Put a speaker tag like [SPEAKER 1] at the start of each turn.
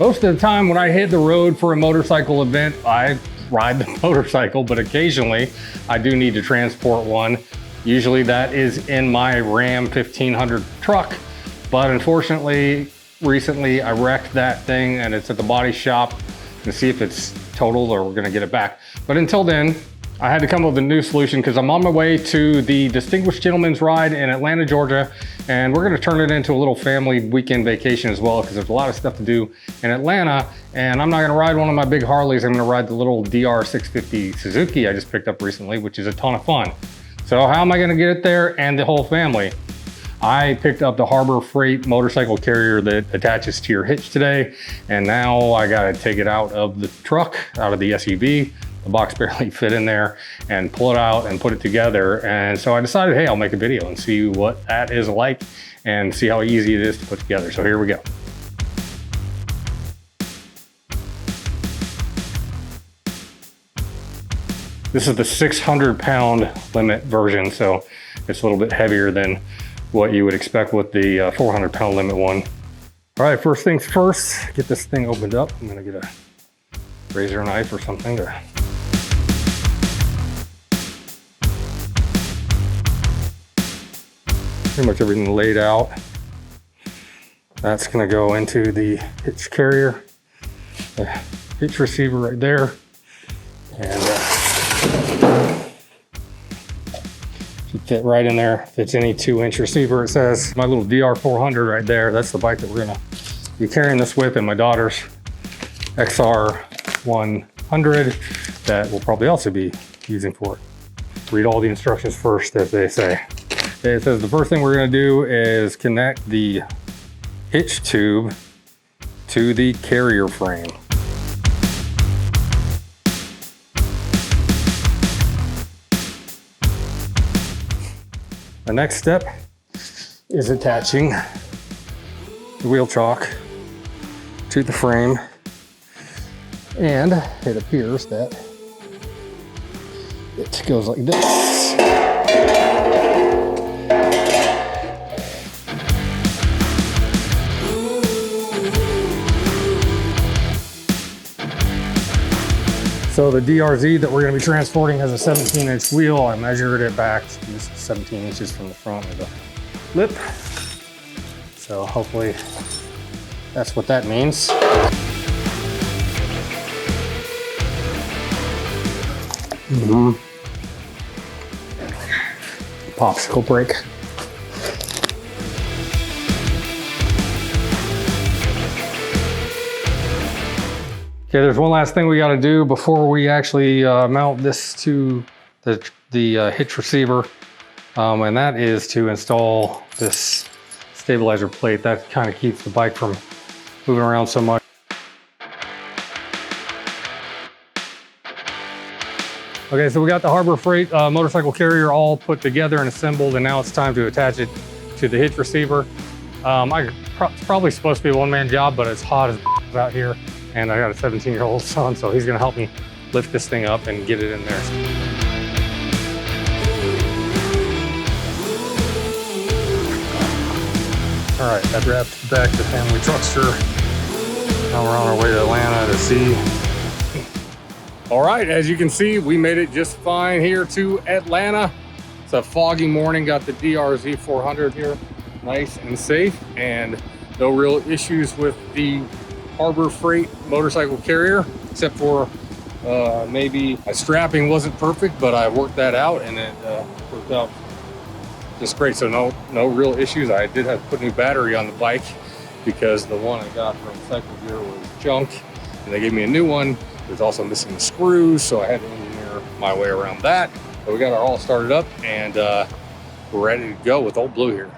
[SPEAKER 1] Most of the time when I hit the road for a motorcycle event, I ride the motorcycle, but occasionally I do need to transport one. Usually that is in my Ram 1500 truck, but unfortunately, recently I wrecked that thing and it's at the body shop to see if it's totaled or we're gonna get it back. But until then, I had to come up with a new solution because I'm on my way to the Distinguished Gentleman's Ride in Atlanta, Georgia, and we're gonna turn it into a little family weekend vacation as well because there's a lot of stuff to do in Atlanta, and I'm not gonna ride one of my big Harleys. I'm gonna ride the little DR-650 Suzuki I just picked up recently, which is a ton of fun. So how am I gonna get it there and the whole family? I picked up the Harbor Freight motorcycle carrier that attaches to your hitch today, and now I gotta take it out of the truck, out of the SUV. The box barely fit in there, and pull it out and put it together. And so I decided, hey, I'll make a video and see what that is like and see how easy it is to put together. So here we go. This is the 600-pound limit version, so it's a little bit heavier than what you would expect with the 400-pound limit one. All right, first things first, get this thing opened up. I'm gonna get a razor knife or something to pretty much everything laid out. That's gonna go into the hitch carrier, the hitch receiver right there, and should fit right in there. Fits any 2-inch receiver, it says. My little DR-400 right there, that's the bike that we're gonna be carrying this with, and my daughter's XR-100 that we'll probably also be using for it. Read all the instructions first, as they say. It says the first thing we're gonna do is connect the hitch tube to the carrier frame. The next step is attaching the wheel chock to the frame, and it appears that it goes like this. So the DRZ that we're going to be transporting has a 17-inch wheel. I measured it back, it's 17 inches from the front of the lip. So hopefully that's what that means. Popsicle brake. Okay, there's one last thing we got to do before we actually mount this to the hitch receiver, and that is to install this stabilizer plate. That kind of keeps the bike from moving around so much. Okay, so we got the Harbor Freight motorcycle carrier all put together and assembled, and now it's time to attach it to the hitch receiver. It's probably supposed to be a one-man job, but it's hot as out here. And I got a 17-year-old son, so he's gonna help me lift this thing up and get it in there. All right, that wraps back the family truckster. Now we're on our way to Atlanta to see. All right, as you can see, we made it just fine here to Atlanta. It's a foggy morning, got the DRZ-400 here, nice and safe, and no real issues with the Harbor Freight motorcycle carrier, except for maybe my strapping wasn't perfect, but I worked that out and it worked out just great. So no real issues. I did have to put a new battery on the bike because the one I got from Cycle Gear was junk, and they gave me a new one. It was also missing the screws, so I had to engineer my way around that. But we got it all started up, and we're ready to go with Old Blue here.